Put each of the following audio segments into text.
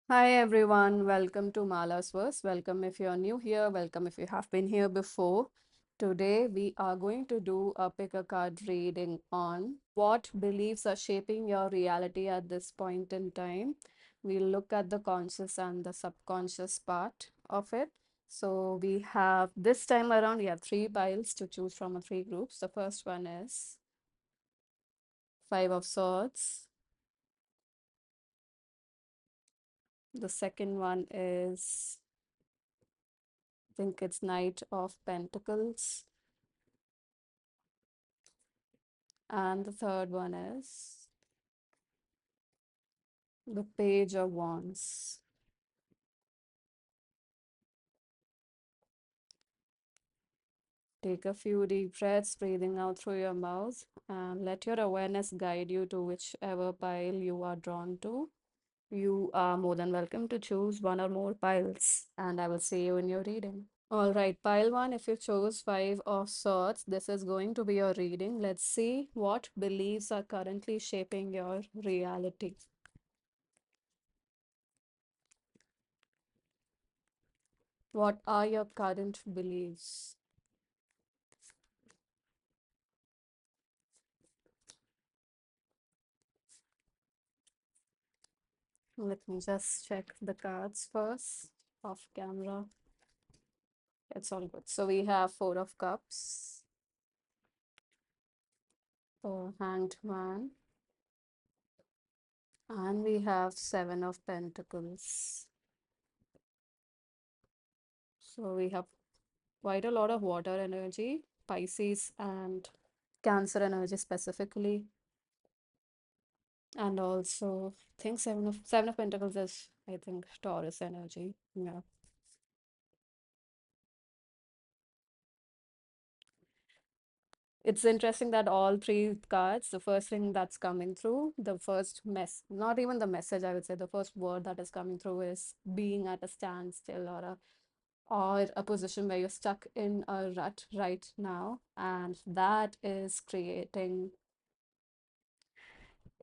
Hi everyone, welcome to Mala's Verse. Welcome if you're new here, welcome if you have been here before. Today we are going to do a pick a card reading on what beliefs are shaping your reality at this point in time. We'll look at the conscious and the subconscious part of it. So we have this time around we have three piles to choose from, three groups. The first one is Five of Swords. The second one is think it's Knight of Pentacles. And the third one is the Page of Wands. Take a few deep breaths, breathing out through your mouth, and let your awareness guide you to whichever pile you are drawn to. You are more than welcome to choose one or more piles, and I will see you in your reading. All right, pile one, if you chose Five of Swords, this is going to be your reading. Let's see what beliefs are currently shaping your reality. What are your current beliefs? Let me just check the cards first off camera. It's all good. So we have Four of Cups, the Hanged Man, and we have Seven of Pentacles. So we have quite a lot of water energy, Pisces and Cancer energy specifically. And also, I think Seven of Pentacles is, I think, Taurus energy. Yeah. It's interesting that all three cards, the first thing that's coming through, the first not even the message, I would say, the first word that is coming through is being at a standstill or a position where you're stuck in a rut right now, and that is creating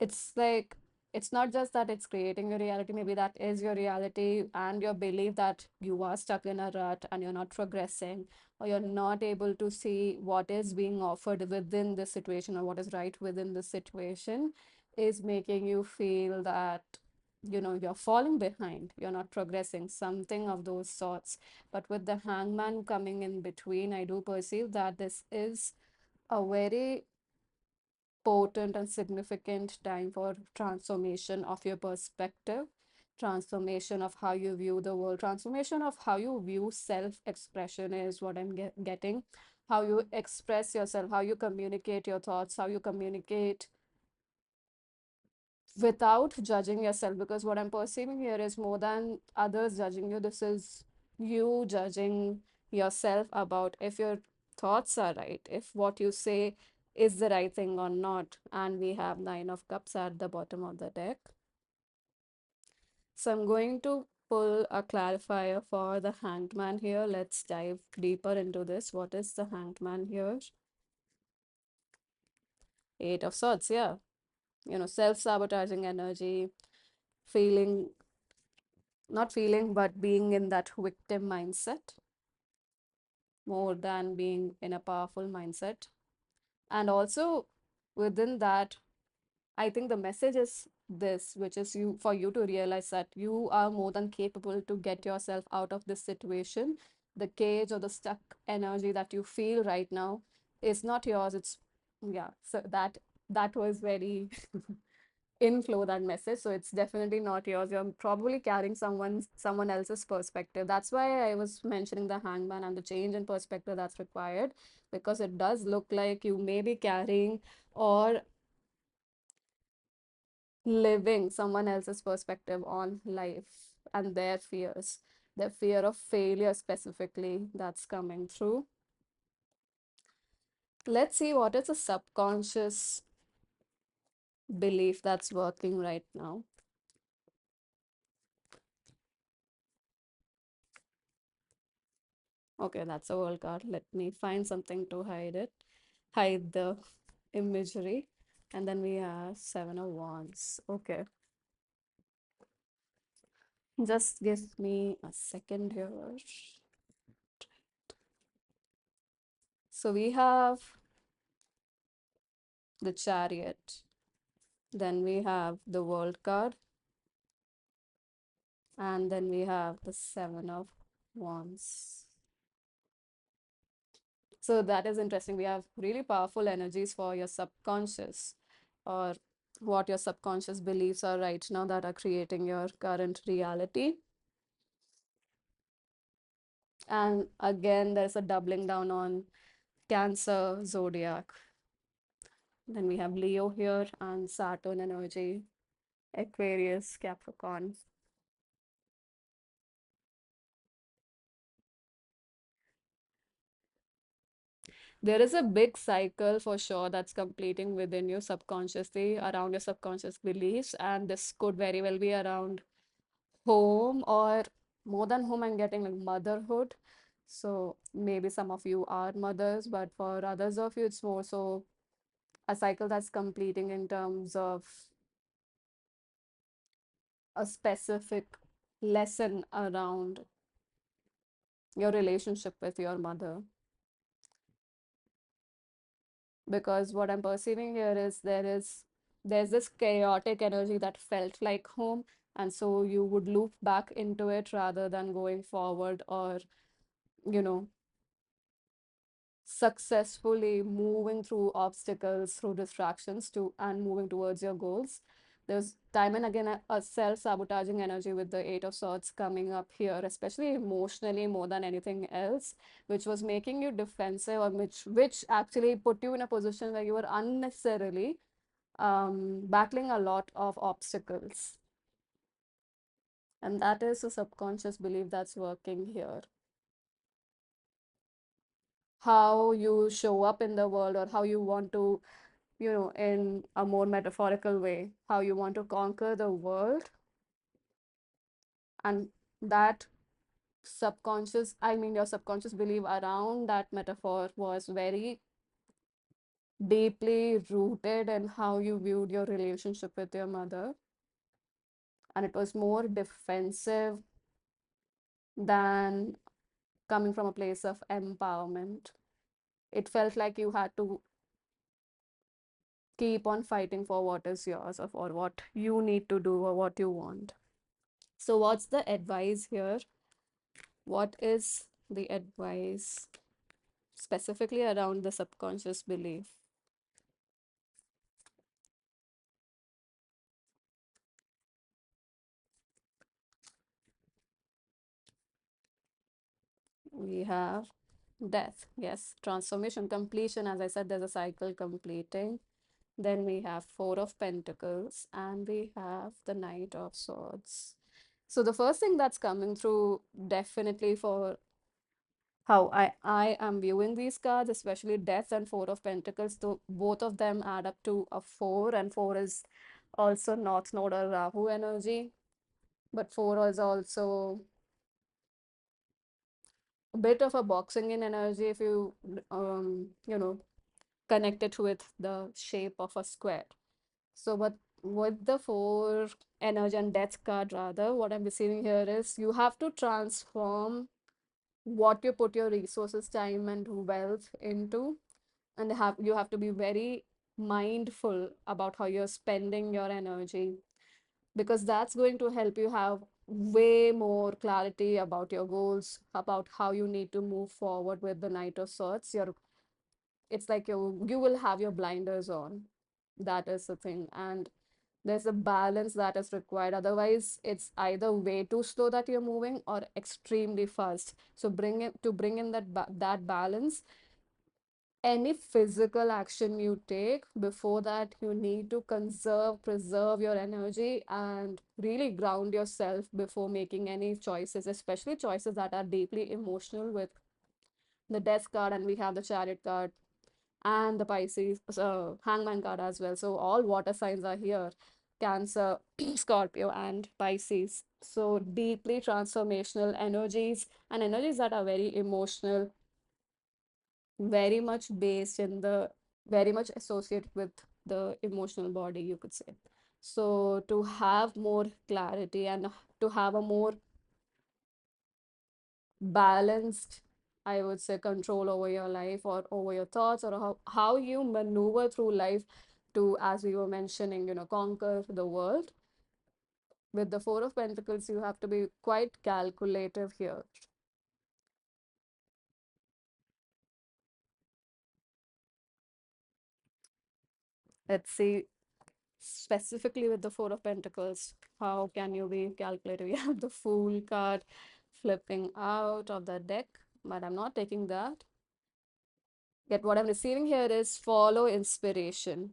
it's like it's not just that it's creating your reality, maybe that is your reality, and your belief that you are stuck in a rut and you're not progressing, or you're not able to see what is being offered within the situation or what is right within the situation is making you feel that you're falling behind, you're not progressing, something of those sorts. But with the hangman coming in between, I do perceive that this is a very potent and significant time for transformation of your perspective, transformation of how you view the world, transformation of how you view self-expression is what I'm getting. How you express yourself, how you communicate your thoughts, how you communicate without judging yourself. Because what I'm perceiving here is more than others judging you, this is you judging yourself about if your thoughts are right, if what you say is the right thing or not. And we have Nine of Cups at the bottom of the deck. So I'm going to pull a clarifier for the Hanged Man here. Let's dive deeper into this. What is the Hanged Man here? Eight of Swords, yeah. Self-sabotaging energy, feeling not feeling, but being in that victim mindset more than being in a powerful mindset. And also within that, I think the message is this, which is for you to realize that you are more than capable to get yourself out of this situation. The cage or the stuck energy that you feel right now is not yours. It's yeah. So that was very inflow that message, so it's definitely not yours. You're probably carrying someone else's perspective. That's why I was mentioning the hangman and the change in perspective that's required, because it does look like you may be carrying or living someone else's perspective on life and their fear of failure specifically that's coming through. Let's see what is a subconscious belief that's working right now. Okay, that's a world card. Let me find something to hide the imagery. And then we have Seven of Wands. Okay. Just give me a second here. So we have the Chariot, then we have the World card, and then we have the Seven of Wands. So that is interesting. We have really powerful energies for your subconscious, or what your subconscious beliefs are right now that are creating your current reality. And again, there's a doubling down on Cancer zodiac. Then we have Leo here and Saturn energy, Aquarius, Capricorn. There is a big cycle for sure that's completing within you subconsciously around your subconscious beliefs, and this could very well be around home, or more than home, I'm getting like motherhood. So maybe some of you are mothers, but for others of you, it's more so a cycle that's completing in terms of a specific lesson around your relationship with your mother. Because what I'm perceiving here is there's this chaotic energy that felt like home, and so you would loop back into it rather than going forward, or you know successfully moving through obstacles, through distractions to and moving towards your goals. There's time and again a self-sabotaging energy with the Eight of Swords coming up here, especially emotionally more than anything else, which was making you defensive, or which actually put you in a position where you were unnecessarily battling a lot of obstacles. And that is a subconscious belief that's working here. How you show up in the world, or how you want to, in a more metaphorical way, how you want to conquer the world. And that your subconscious belief around that metaphor was very deeply rooted in how you viewed your relationship with your mother. And it was more defensive than coming from a place of empowerment. It felt like you had to keep on fighting for what is yours, or for what you need to do, or what you want. So, what's the advice here? What is the advice specifically around the subconscious belief? We have death, yes, transformation, completion. As I said, there's a cycle completing. Then we have Four of Pentacles, and we have the Knight of Swords. So the first thing that's coming through definitely for how I am viewing these cards, especially Death and Four of Pentacles, though both of them add up to a four, and four is also North Node or Rahu energy, but four is also a bit of a boxing in energy if you connect it with the shape of a square. So, but with the four energy and death card, rather, what I'm receiving here is you have to transform what you put your resources, time, and wealth into, and you have to be very mindful about how you're spending your energy, because that's going to help you have way more clarity about your goals, about how you need to move forward with the Knight of Swords. It's like you will have your blinders on. That is the thing. And there's a balance that is required. Otherwise, it's either way too slow that you're moving, or extremely fast. So bring in that balance. Any physical action you take before that, you need to preserve your energy, and really ground yourself before making any choices, especially choices that are deeply emotional, with the Death card, and we have the Chariot card, and the Pisces, Hangman card as well. So all water signs are here: Cancer, Scorpio, and Pisces. So deeply transformational energies, and energies that are very emotional, very much based in the very much associated with the emotional body, you could say. So to have more clarity and to have a more balanced, I would say, control over your life or over your thoughts, or how you maneuver through life to, as we were mentioning, conquer the world. With the Four of Pentacles, you have to be quite calculative here. Let's see, specifically with the Four of Pentacles, how can you be calculative? You have the Fool card flipping out of the deck, but I'm not taking that. Yet what I'm receiving here is follow inspiration.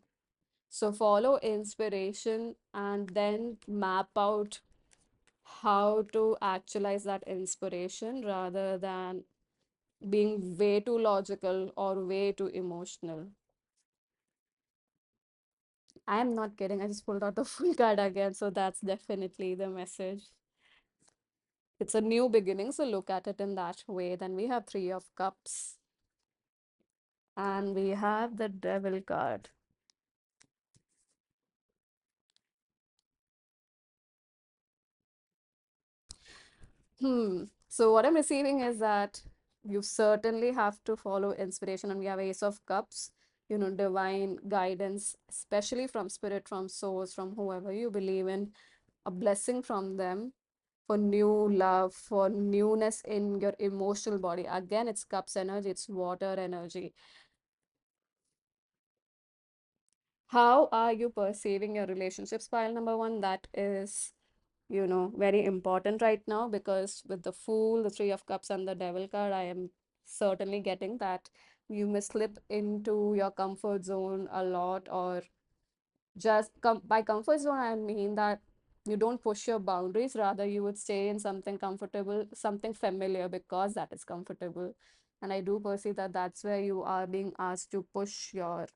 So follow inspiration and then map out how to actualize that inspiration rather than being way too logical or way too emotional. I am not kidding. I just pulled out the full card again, so that's definitely the message. It's a new beginning, so look at it in that way. Then we have Three of Cups and we have the Devil card. So what I'm receiving is that you certainly have to follow inspiration, and we have Ace of Cups, divine guidance, especially from spirit, from source, from whoever you believe in, a blessing from them for new love, for newness in your emotional body. Again, it's cups energy, it's water energy. How are you perceiving your relationships? Pile number one, that is, very important right now, because with the Fool, the Three of Cups, and the Devil card, I am certainly getting that you may slip into your comfort zone a lot, or just by comfort zone, I mean that you don't push your boundaries, rather, you would stay in something comfortable, something familiar, because that is comfortable. And I do perceive that that's where you are being asked to push your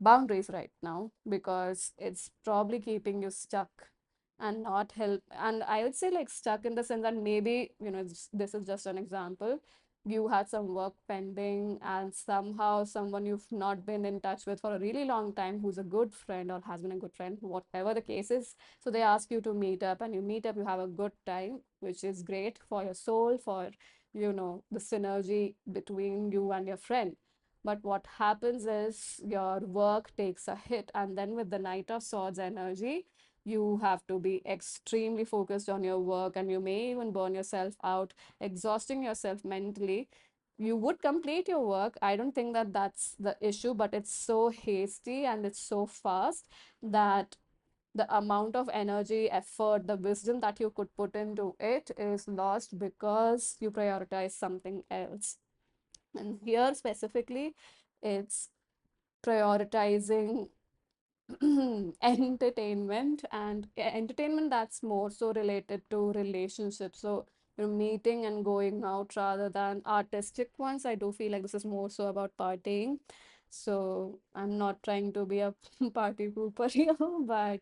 boundaries right now, because it's probably keeping you stuck and not help. And I would say, like, stuck in the sense that maybe, this is just an example. You had some work pending, and somehow someone you've not been in touch with for a really long time, who's a good friend or has been a good friend, whatever the case is, so they ask you to meet up, and you meet up, you have a good time, which is great for your soul, for the synergy between you and your friend. But what happens is your work takes a hit, and then with the Knight of Swords energy, you have to be extremely focused on your work, and you may even burn yourself out, exhausting yourself mentally. You would complete your work. I don't think that that's the issue, but it's so hasty and it's so fast that the amount of energy, effort, the wisdom that you could put into it is lost because you prioritize something else. And here specifically, it's prioritizing entertainment, and entertainment that's more so related to relationships. So you're meeting and going out rather than artistic ones. I do feel like this is more so about partying. So I'm not trying to be a party pooper here, but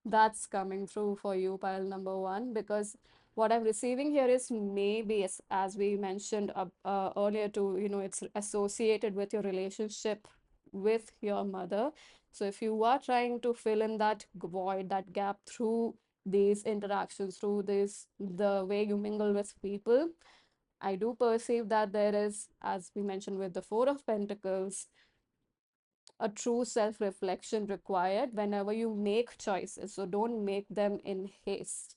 that's coming through for you, pile number one, because what I'm receiving here is maybe, as we mentioned earlier, to it's associated with your relationship with your mother. So if you are trying to fill in that void, that gap through these interactions, through this, the way you mingle with people, I do perceive that there is, as we mentioned with the Four of Pentacles, a true self-reflection required whenever you make choices. So don't make them in haste.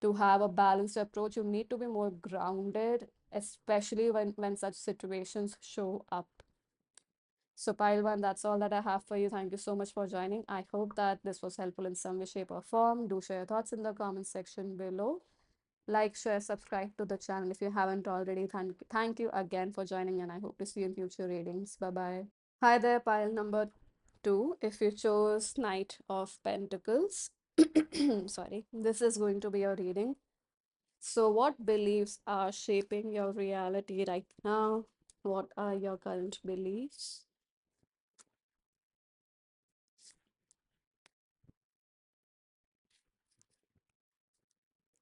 To have a balanced approach, you need to be more grounded, especially when such situations show up. So, Pailwan, that's all that I have for you. Thank you so much for joining. I hope that this was helpful in some way, shape, or form. Do share your thoughts in the comment section below. Like, share, subscribe to the channel if you haven't already. Thank you again for joining, and I hope to see you in future readings. Bye bye. Hi there, pile number two. If you chose Knight of Pentacles, sorry, this is going to be your reading. So, what beliefs are shaping your reality right now? What are your current beliefs?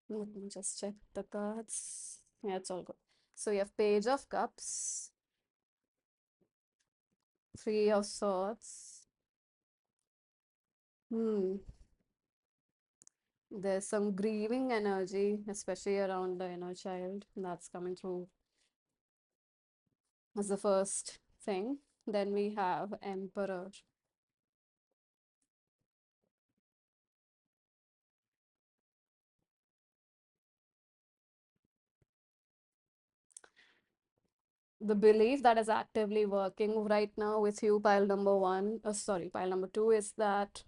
Let me just check the cards. Yeah, it's all good. So you have Page of Cups, Three of Swords. Hmm. There's some grieving energy, especially around the inner child, that's coming through as the first thing. Then we have Emperor. The belief that is actively working right now with you, pile number one, sorry, pile number two, is that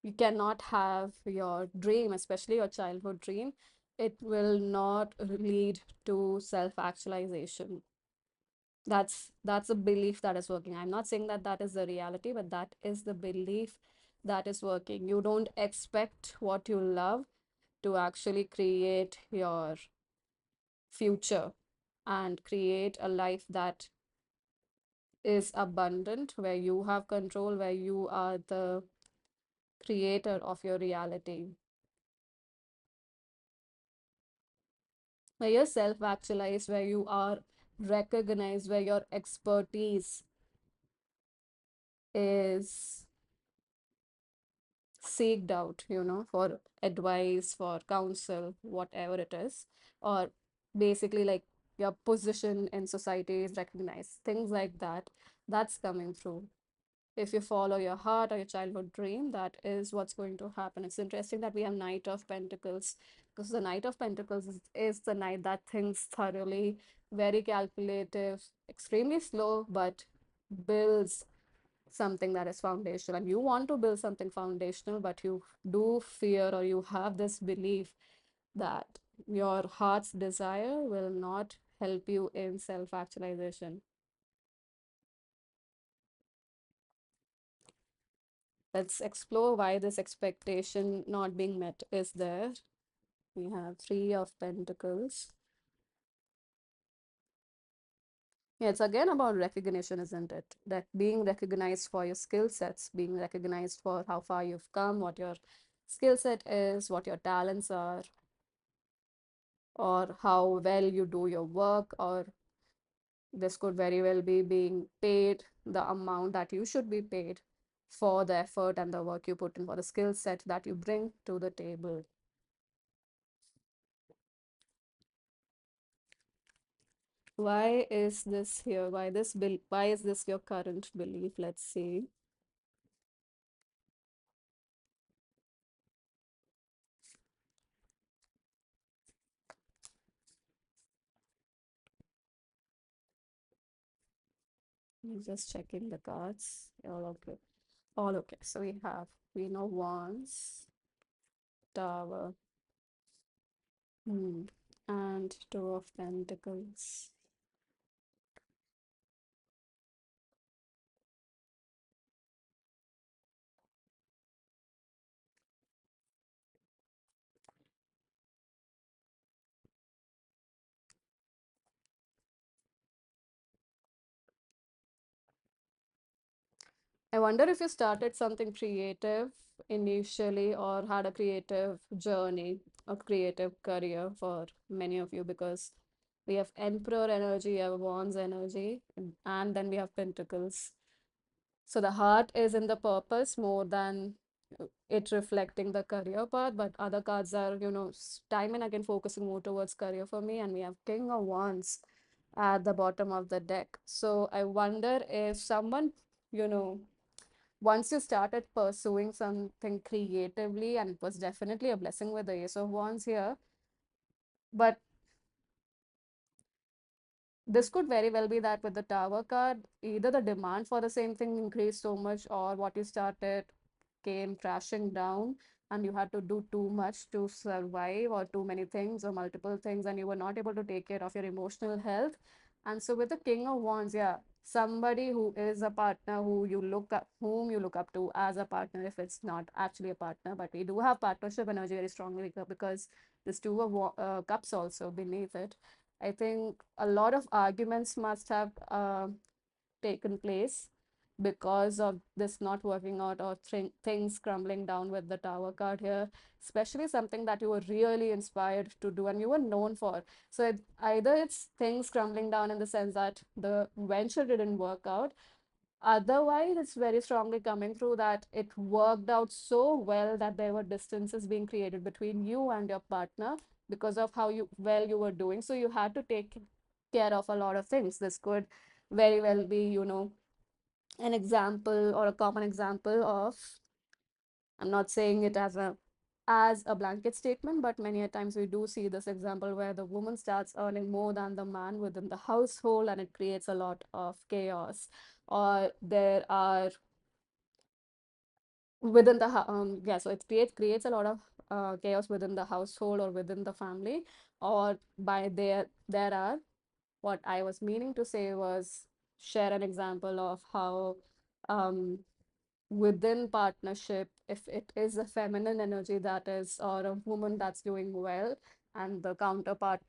you cannot have your dream, especially your childhood dream. It will not lead to self-actualization. That's a belief that is working. I'm not saying that that is the reality, but that is the belief that is working. You don't expect what you love to actually create your future and create a life that is abundant, where you have control, where you are the creator of your reality, where you're self-actualized, where you are recognized, where your expertise is seeked out, for advice, for counsel, whatever it is, or basically like your position in society is recognized, things like that, that's coming through. If you follow your heart or your childhood dream, that is what's going to happen. It's interesting that we have Knight of Pentacles, because the Knight of Pentacles is the knight that thinks thoroughly, very calculative, extremely slow, but builds something that is foundational. And you want to build something foundational, but you do fear, or you have this belief that your heart's desire will not help you in self-actualization. Let's explore why this expectation not being met is there. We have Three of Pentacles. Yeah, it's again about recognition, isn't it? That being recognized for your skill sets, being recognized for how far you've come, what your skill set is, what your talents are, or how well you do your work, or this could very well be being paid the amount that you should be paid for the effort and the work you put in, for the skill set that you bring to the table. Why is this here? Why is this your current belief? Let's see. I'm just checking the cards. All okay. All okay. So we have Queen of Wands, Tower, and Two of Pentacles. I wonder if you started something creative initially, or had a creative journey, a creative career for many of you, because we have Emperor energy, we have Wands energy, and then we have Pentacles. So the heart is in the purpose more than it reflecting the career part, but other cards are, time and again focusing more towards career for me. And we have King of Wands at the bottom of the deck. So I wonder if someone, you know, once you started pursuing something creatively, and it was definitely a blessing with the Ace of Wands here, but this could very well be that with the Tower card, either the demand for the same thing increased so much, or what you started came crashing down, and you had to do too much to survive, or too many things, or multiple things, and you were not able to take care of your emotional health. And so with the King of Wands, yeah, somebody who is a partner whom you look up to as a partner, if it's not actually a partner, but we do have partnership energy very strongly because there's Cups also beneath it. I think a lot of arguments must have taken place because of this not working out, or things crumbling down with the Tower card here, especially something that you were really inspired to do and you were known for. So either it's things crumbling down in the sense that the venture didn't work out, Otherwise, it's very strongly coming through that it worked out so well that there were distances being created between you and your partner because of how you were doing. So you had to take care of a lot of things. This could very well be, an example or a common example of, I'm not saying it as a blanket statement, but many a times we do see this example where the woman starts earning more than the man within the household and it creates a lot of chaos. Or there are within the yeah, so it creates a lot of chaos within the household or within the family. Or by there are, what I was meaning to say was share an example of how um within partnership, if it is a feminine energy that is, or a woman that's doing well, and the counterpart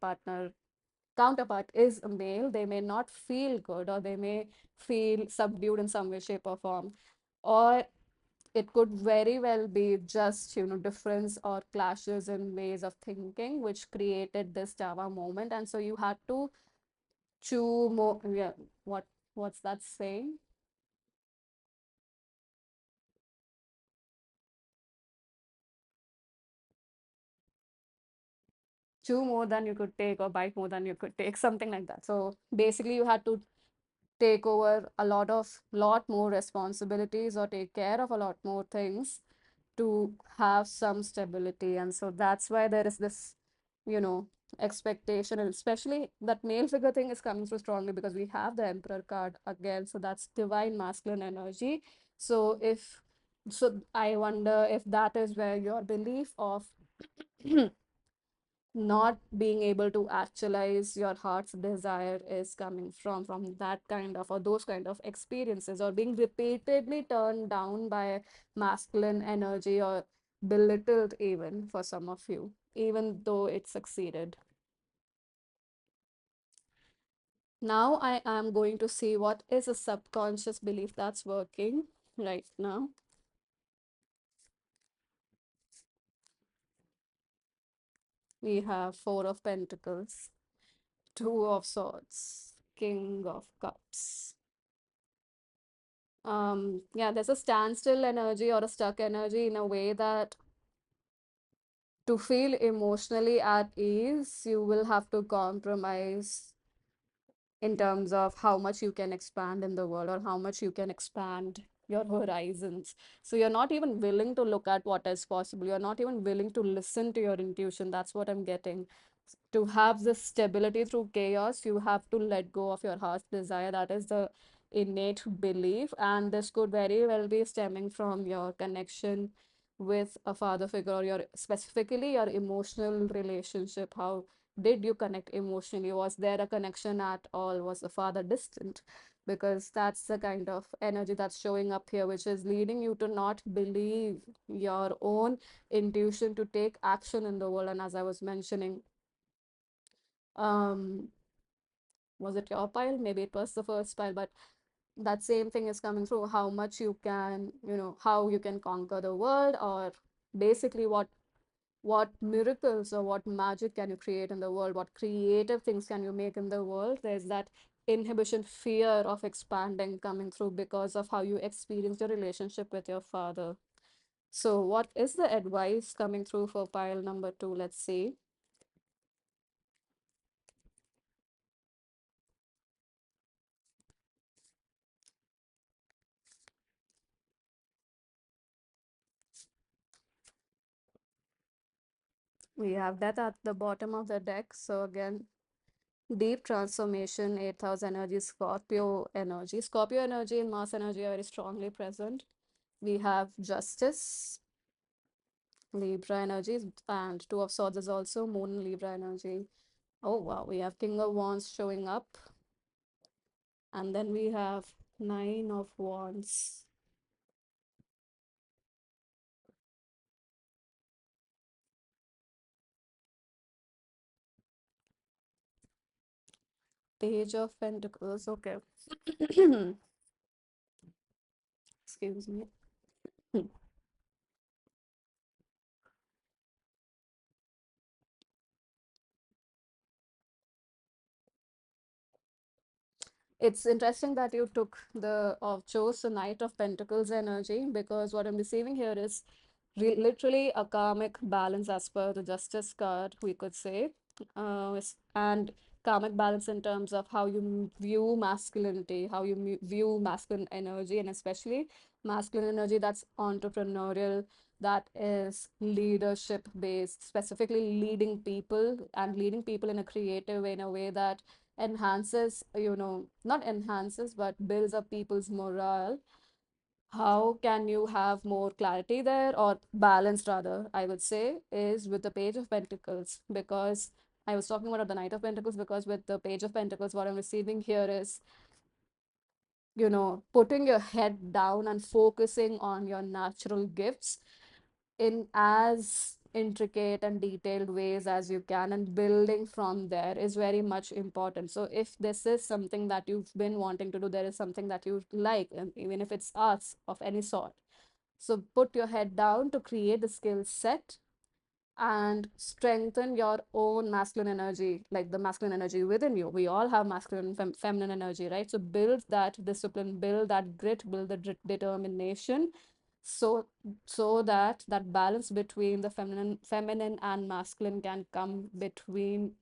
is a male, they may not feel good, or they may feel subdued in some way, shape, or form. Or it could very well be just, difference or clashes in ways of thinking, which created this Java moment. And so you had to chew more, yeah, what what's that saying? Chew more than you could take or bite more than you could take, something like that. So basically you had to take over a lot more responsibilities or take care of a lot more things to have some stability. And so that's why there is this, you know, expectation, and especially that male figure thing is coming through strongly because we have the Emperor card again. So that's divine masculine energy. So if so, I wonder if that is where your belief of not being able to actualize your heart's desire is coming from that kind of, or those kind of experiences, or being repeatedly turned down by masculine energy, or belittled even for some of you, even though it succeeded. Now I am going to see what is a subconscious belief that's working right now. We have Four of Pentacles, Two of Swords, King of Cups. Yeah, there's a standstill energy or a stuck energy, in a way that to feel emotionally at ease, you will have to compromise in terms of how much you can expand in the world, or how much you can expand your horizons. So you're not even willing to look at what is possible. You're not even willing to listen to your intuition. That's what I'm getting. To have this stability through chaos, you have to let go of your heart's desire. That is the innate belief. And this could very well be stemming from your connection with a father figure, or your specifically your emotional relationship. How did you connect emotionally? Was there a connection at all? Was the father distant? Because that's the kind of energy that's showing up here, which is leading you to not believe your own intuition to take action in the world. And as I was mentioning, um was it your pile? Maybe it was the first pile, but that same thing is coming through. How much you can, how you can conquer the world, or basically what miracles or what magic can you create in the world, what creative things can you make in the world. There's that inhibition, fear of expanding coming through because of how you experienced your relationship with your father. So what is the advice coming through for pile number two? Let's see. We have that at the bottom of the deck. So again, deep transformation, 8th house energy, Scorpio energy. Scorpio energy and Mars energy are very strongly present. We have justice, Libra energies, and Two of Swords is also Moon and Libra energy. Oh wow, we have King of Wands showing up, and then we have Nine of Wands, Page of Pentacles. Okay, excuse me. It's interesting that you took the chose the Knight of Pentacles energy, because what I'm receiving here is literally a karmic balance as per the Justice card, we could say. And karmic balance in terms of how you view masculinity, how you view masculine energy, and especially masculine energy that's entrepreneurial, that is leadership based, specifically leading people in a creative way, in a way that enhances, not enhances, but builds up people's morale. How can you have more clarity there, or balance rather, I would say, is with the Page of Pentacles. Because I was talking about the Knight of Pentacles, because with the Page of Pentacles, what I'm receiving here is, putting your head down and focusing on your natural gifts in as intricate and detailed ways as you can, and building from there is very much important. So if this is something that you've been wanting to do, there is something that you like, and even if it's arts of any sort, so put your head down to create the skill set and strengthen your own masculine energy, like the masculine energy within you. We all have masculine and feminine energy, right? So build that discipline, build that grit, build the determination, so that that balance between the feminine and masculine can come between,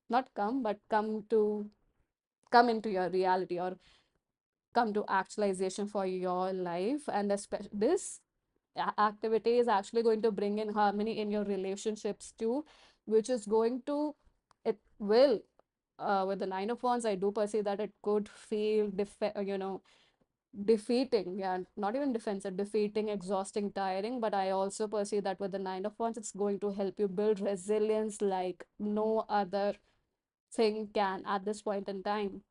not come, but come into your reality, or come to actualization for your life. And especially this activity is actually going to bring in harmony in your relationships too, which is going to, it will, with the Nine of Wands, I do perceive that it could feel defeating, yeah, not even defensive, defeating, exhausting, tiring. But I also perceive that with the Nine of Wands, it's going to help you build resilience like no other thing can at this point in time,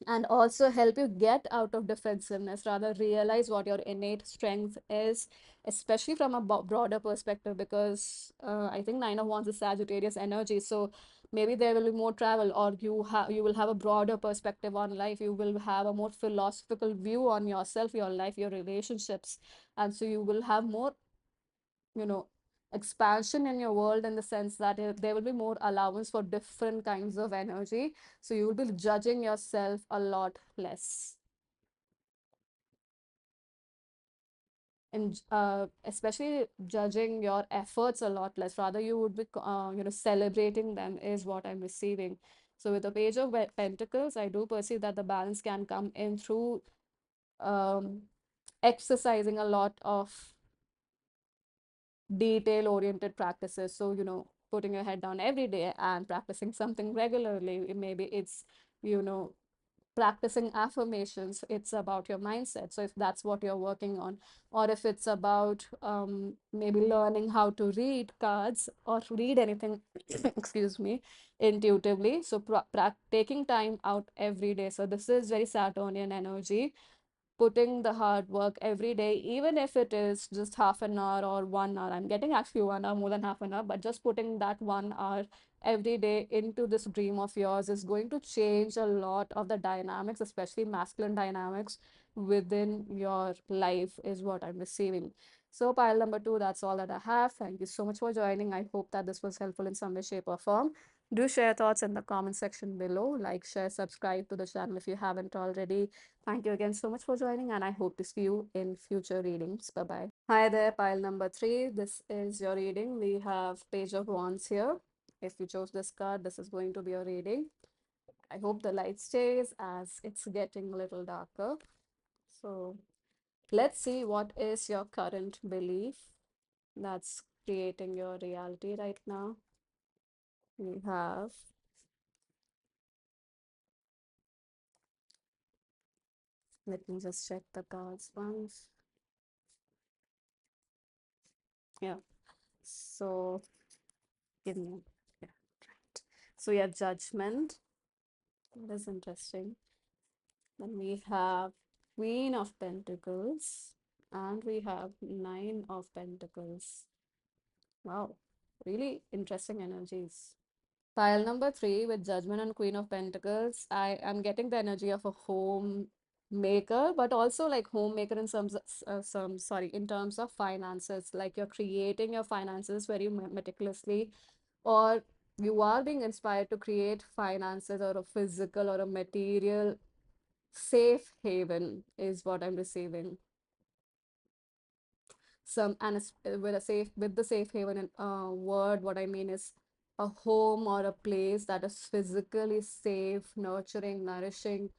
and also help you get out of defensiveness, rather realize what your innate strength is, especially from a broader perspective. Because I think Nine of Wands is Sagittarius energy, so maybe there will be more travel, or you will have a broader perspective on life, you will have a more philosophical view on yourself, your life, your relationships. And so you will have more, you know expansion in your world, in the sense that there will be more allowance for different kinds of energy, so you will be judging yourself a lot less, and especially judging your efforts a lot less, rather you would be celebrating them, is what I'm receiving. So with the Page of Pentacles, I do perceive that the balance can come in through um, exercising a lot of detail oriented practices. So, putting your head down every day and practicing something regularly. Maybe it's, you know, practicing affirmations. It's about your mindset. So if that's what you're working on, or if it's about maybe learning how to read cards or read anything, excuse me, intuitively. So taking time out every day. So this is very Saturnian energy, putting the hard work every day, even if it is just half an hour or 1 hour. I'm getting actually 1 hour more than half an hour, but just putting that 1 hour every day into this dream of yours is going to change a lot of the dynamics, especially masculine dynamics within your life, is what I'm receiving. So, pile number two, that's all that I have. Thank you so much for joining. I hope that this was helpful in some way, shape, or form. Do share thoughts in the comment section below. Like, share, subscribe to the channel if you haven't already. Thank you again so much for joining, and I hope to see you in future readings. Bye bye. Hi there, pile number three. This is your reading. We have Page of Wands here. If you chose this card, this is going to be your reading. I hope the light stays as it's getting a little darker. So let's see, what is your current belief that's creating your reality right now. We have, let me just check the cards once. Yeah. So give me, yeah, right. So yeah, Judgment. That is interesting. Then we have Queen of Pentacles, and we have Nine of Pentacles. Wow, really interesting energies. Pile number three with Judgment and Queen of Pentacles. I am getting the energy of a homemaker, but also like homemaker in in terms of finances. Like you're creating your finances very meticulously, or you are being inspired to create finances, or a physical or a material Safe haven is what I'm receiving. Some and with a safe with the safe haven and word, what I mean is a home or a place that is physically safe, nurturing, nourishing,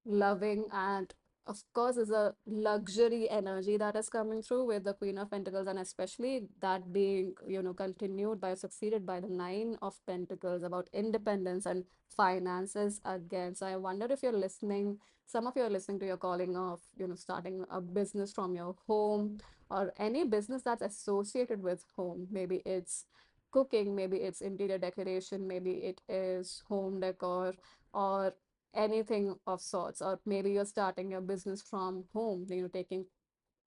loving, and of course is a luxury energy that is coming through with the Queen of Pentacles, and especially that being, continued by succeeded by the Nine of Pentacles, about independence and finances again. So I wonder if you're listening, some of you are listening to your calling of, starting a business from your home, or any business that's associated with home. Maybe it's cooking, maybe it's interior decoration, maybe it is home decor, or anything of sorts. Or maybe you're starting your business from home, taking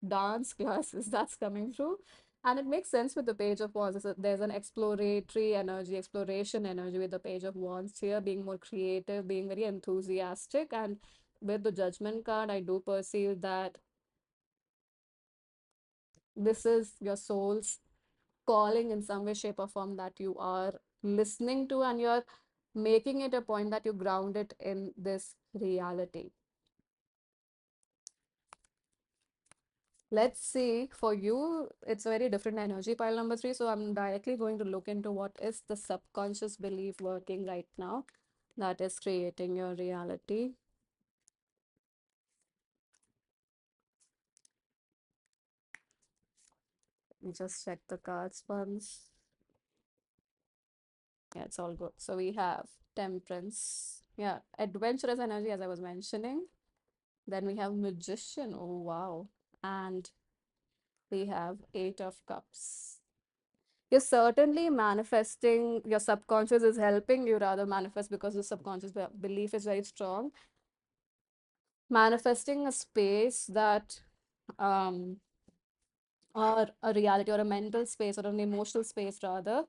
dance classes. That's coming through, and it makes sense with the Page of Wands. There's an exploratory energy, exploration energy with the Page of Wands here, being more creative, being very enthusiastic. And with the Judgment card, I do perceive that this is your soul's calling in some way, shape, or form that you are listening to, and you're making it a point that you ground it in this reality. Let's see, for you, it's a very different energy, pile number three. So I'm directly going to look into what is the subconscious belief working right now that is creating your reality. Let me just check the cards once. Yeah, it's all good. So we have Temperance. Yeah, adventurous energy, as I was mentioning. Then we have Magician. Oh, wow. And we have Eight of Cups. You're certainly manifesting, your subconscious is helping you rather manifest, because the subconscious belief is very strong. Manifesting a space that, um, or a reality, or a mental space, or an emotional space rather,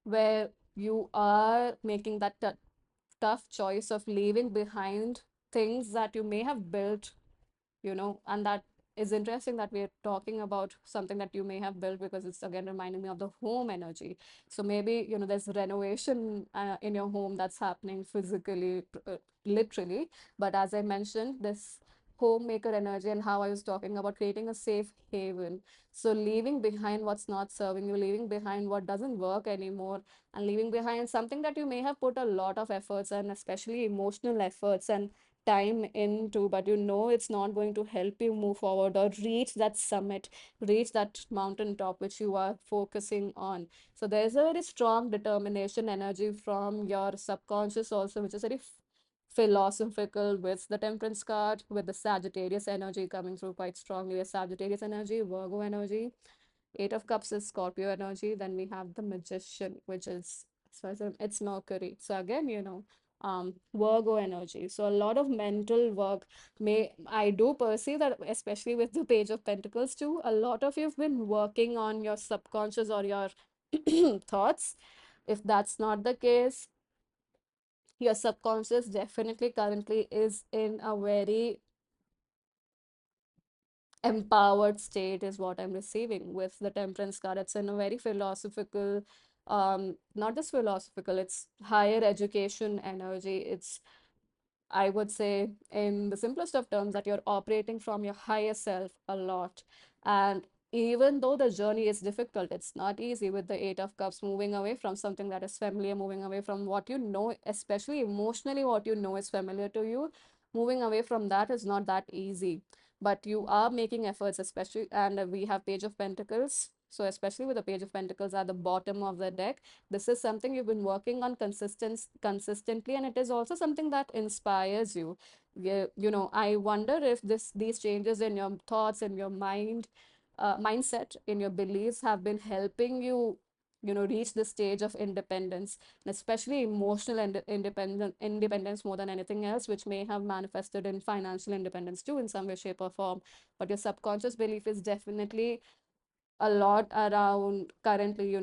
where you are making that tough choice of leaving behind things that you may have built, and that is interesting that we're talking about something that you may have built, because it's again reminding me of the home energy. So maybe, there's renovation in your home that's happening physically, literally. But as I mentioned, this homemaker energy, and how I was talking about creating a safe haven. So leaving behind what's not serving you, leaving behind what doesn't work anymore, and leaving behind something that you may have put a lot of efforts, and especially emotional efforts and time into, but it's not going to help you move forward or reach that summit, reach that mountaintop which you are focusing on. So there's a very strong determination energy from your subconscious also, which is very philosophical, with the Temperance card, with the Sagittarius energy coming through quite strongly, a Sagittarius energy, Virgo energy. Eight of Cups is Scorpio energy. Then we have the Magician, which is, it's Mercury. So again, Virgo energy. So a lot of mental work. I do perceive that, especially with the Page of Pentacles too, a lot of you've been working on your subconscious or your thoughts. If that's not the case, your subconscious definitely currently is in a very empowered state, is what I'm receiving with the Temperance card. It's in a very philosophical, not just philosophical, it's higher education energy. It's, I would say, in the simplest of terms, that you're operating from your higher self a lot. And even though the journey is difficult, it's not easy, with the Eight of Cups, moving away from something that is familiar, moving away from what you know, especially emotionally, what you know is familiar to you. Moving away from that is not that easy, but you are making efforts, especially, and we have Page of Pentacles. So especially with the Page of Pentacles at the bottom of the deck, this is something you've been working on consistently, and it is also something that inspires you. I wonder if these changes in your thoughts, in your mind, mindset, in your beliefs, have been helping you, reach the stage of independence, and especially emotional and independence more than anything else, which may have manifested in financial independence too, in some way, shape, or form. But your subconscious belief is definitely a lot around currently,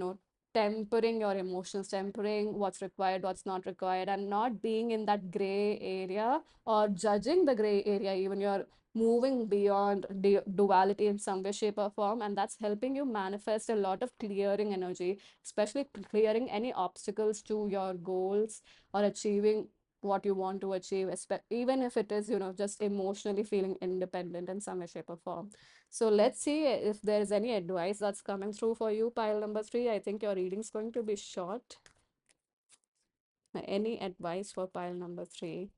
tempering your emotions, tempering what's required, what's not required, and not being in that gray area, or judging the gray area. Even you're moving beyond duality in some way, shape, or form, and that's helping you manifest a lot of clearing energy, especially clearing any obstacles to your goals, or achieving. what you want to achieve, even if it is, just emotionally feeling independent in some way, shape, or form. So let's see if there's any advice that's coming through for you, pile number three. I think your reading's going to be short. Any advice for pile number three?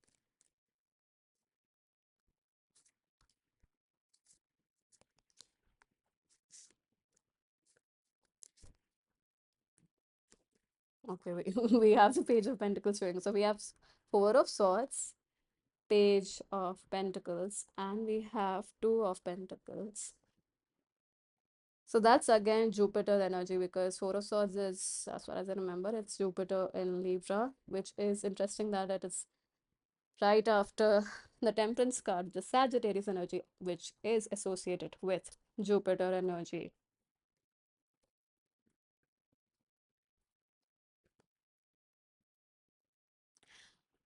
Okay, we have the Page of Pentacles showing. So we have Four of Swords, Page of Pentacles, and we have Two of Pentacles. So that's again Jupiter energy, because Four of Swords is, as far as I remember, it's Jupiter in Libra, which is interesting that it is right after the Temperance card, the Sagittarius energy, which is associated with Jupiter energy.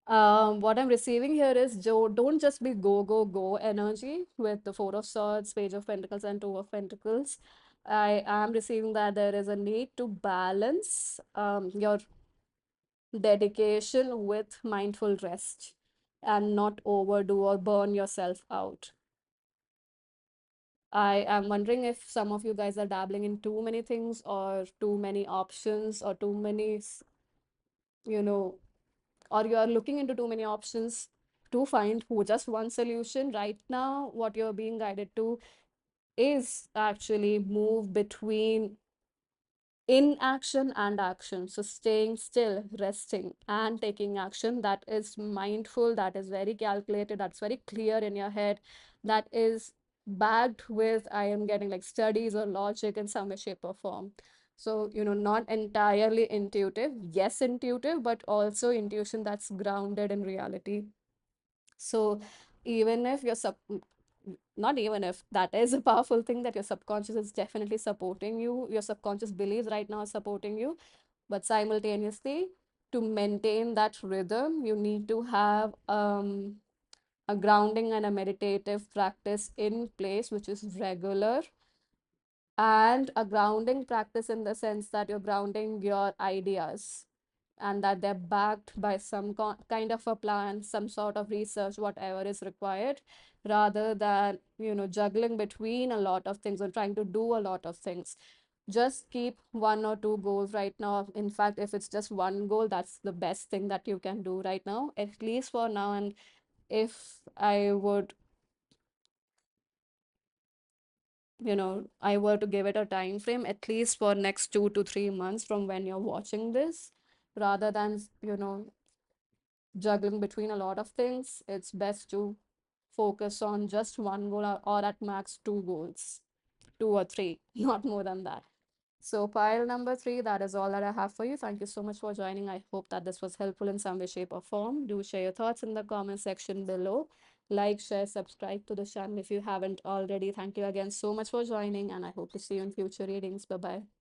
What I'm receiving here is don't just be go, go, go energy with the Four of Swords, Page of Pentacles, and Two of Pentacles. I am receiving that there is a need to balance your dedication with mindful rest and not overdo or burn yourself out. I am wondering if some of you guys are dabbling in too many things or too many options or too many, you know, or you are looking into too many options to find just one solution. Right now, what you're being guided to is actually move between inaction and action. So staying still, resting, and taking action that is mindful, that is very calculated, that's very clear in your head, that is backed with, I am getting like studies or logic in some way, shape, or form. So, not entirely intuitive, yes, intuitive, but also intuition that's grounded in reality. So even if you're not even if, that is a powerful thing, that your subconscious is definitely supporting you, your subconscious believes right now is supporting you, but simultaneously, to maintain that rhythm, you need to have a grounding and a meditative practice in place, which is regular, and a grounding practice in the sense that you're grounding your ideas and that they're backed by some kind of a plan, some sort of research, whatever is required, rather than, juggling between a lot of things or trying to do a lot of things. Just keep one or two goals right now. In fact, if it's just one goal, that's the best thing that you can do right now, at least for now. And if I were to give it a time frame, at least for next 2 to 3 months from when you're watching this, rather than, juggling between a lot of things, it's best to focus on just one goal, or at max two goals, two or three, not more than that. So, pile number three, that is all that I have for you. Thank you so much for joining. I hope that this was helpful in some way, shape, or form. Do share your thoughts in the comment section below. Like, share, subscribe to the channel if you haven't already. Thank you again so much for joining, and I hope to see you in future readings. Bye bye.